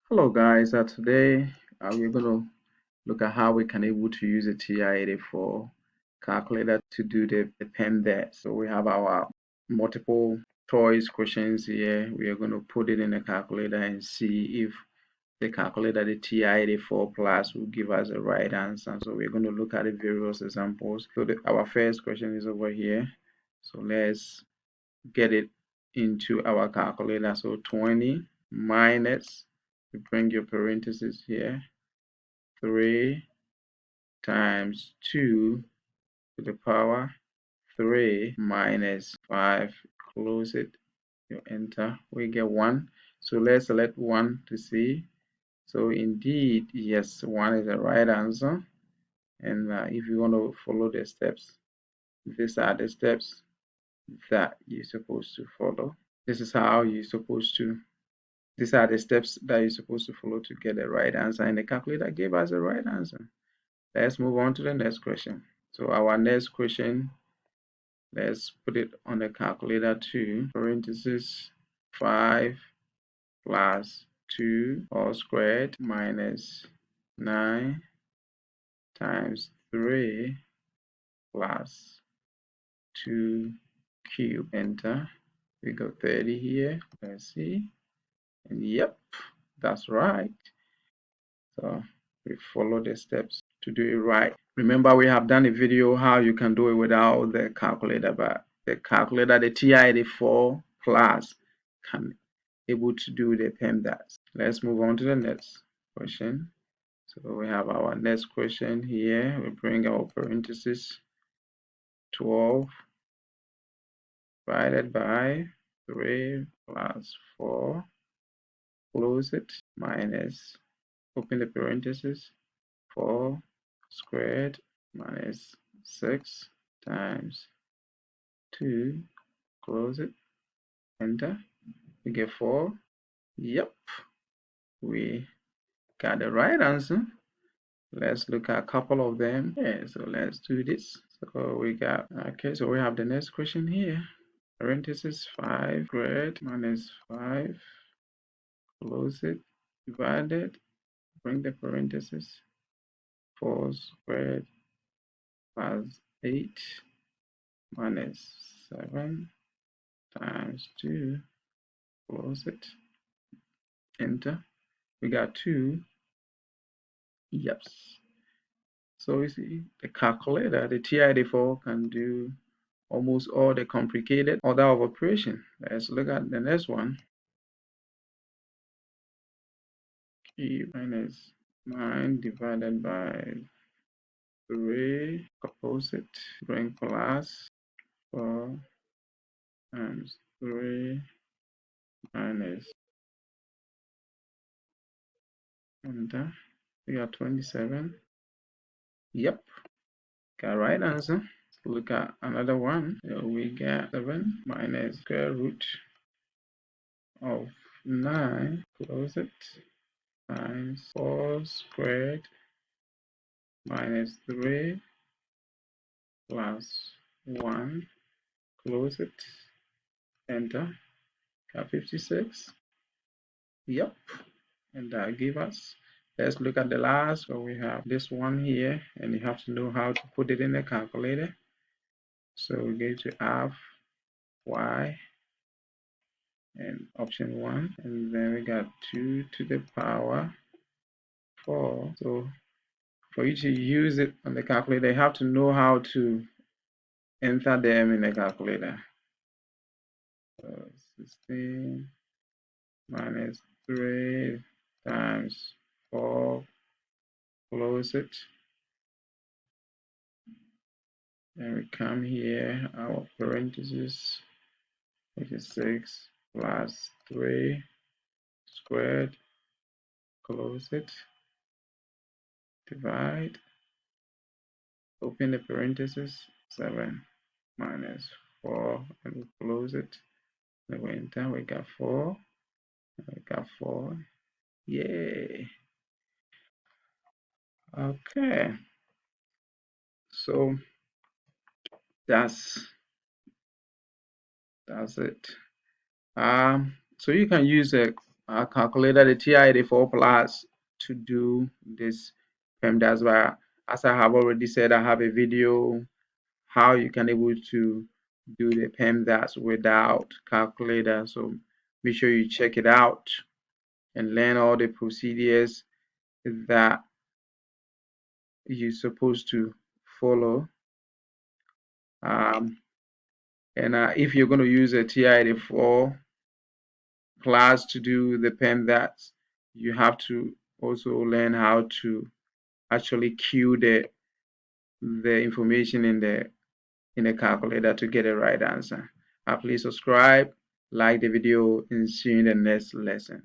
Hello guys, today we're going to look at how we can able to use a TI-84 calculator to do the PEMDAS. So we have our multiple choice questions here. We are going to put it in the calculator and see if the calculator, the TI-84 plus, will give us the right answer. So we're going to look at the various examples. So our first question is over here. So let's get it into our calculator. So 20 minus, you bring your parentheses here, 3 times 2 to the power 3 minus 5, close it, you enter, we get 1. So let's select 1 to see. So indeed, yes, 1 is the right answer. And if you want to follow the steps, these are the steps that you're supposed to follow. This is how you're supposed to These are the steps that you're supposed to follow to get the right answer, and the calculator gave us the right answer. Let's move on to the next question. So our next question, let's put it on the calculator too. Parentheses 5 plus 2 all squared minus 9 times 3 plus 2 cube. Enter. We got 30 here. Let's see. And yep, that's right. So we follow the steps to do it right. Remember, we have done a video how you can do it without the calculator, but the calculator, the TI-84 plus, can able to do the PEMDAS. Let's move on to the next question. So we have our next question here. We bring our parentheses 12 divided by 3 plus 4, close it, minus, open the parentheses, 4 squared minus 6 times 2, close it, enter, we get 4. Yep, we got the right answer. Let's look at a couple of them. Yeah, so let's do this. So we got, okay, so we have the next question here. Parenthesis 5 squared minus 5, close it, divided, bring the parenthesis, 4 squared plus 8 minus 7 times 2, close it, enter, we got 2. Yep. So you see, the calculator, the TI-84, can do almost all the complicated order of operation. Let's look at the next one. E minus 9 divided by 3, opposite, bring plus 4 times 3 minus, enter, we got 27. Yep, got right answer. Look at another one. We get 7 minus square root of 9, close it, times 4 squared minus 3 plus 1, close it, enter, got 56. Yep, and that give us, let's look at the last. So we have this one here, and you have to know how to put it in the calculator. So we go to have y and option 1, and then we got 2 to the power 4. So for you to use it on the calculator, you have to know how to enter them in the calculator. So 16 minus 3 times 4, close it. And we come here, our parentheses, which is 6 plus 3 squared, close it, divide, open the parentheses, 7 minus 4, and we close it. Then we enter, we got 4, and we got 4. Yay! Okay, so that's it. So you can use a calculator, the TI-84 Plus, to do this PEMDAS. But as I have already said, I have a video how you can able to do the PEMDAS without calculator. So make sure you check it out and learn all the procedures that you're supposed to follow. Um, and if you're going to use a TI-84 Plus to do the PEMDAS, you have to also learn how to actually cue the information in the calculator to get the right answer. Please subscribe, like the video, and see you in the next lesson.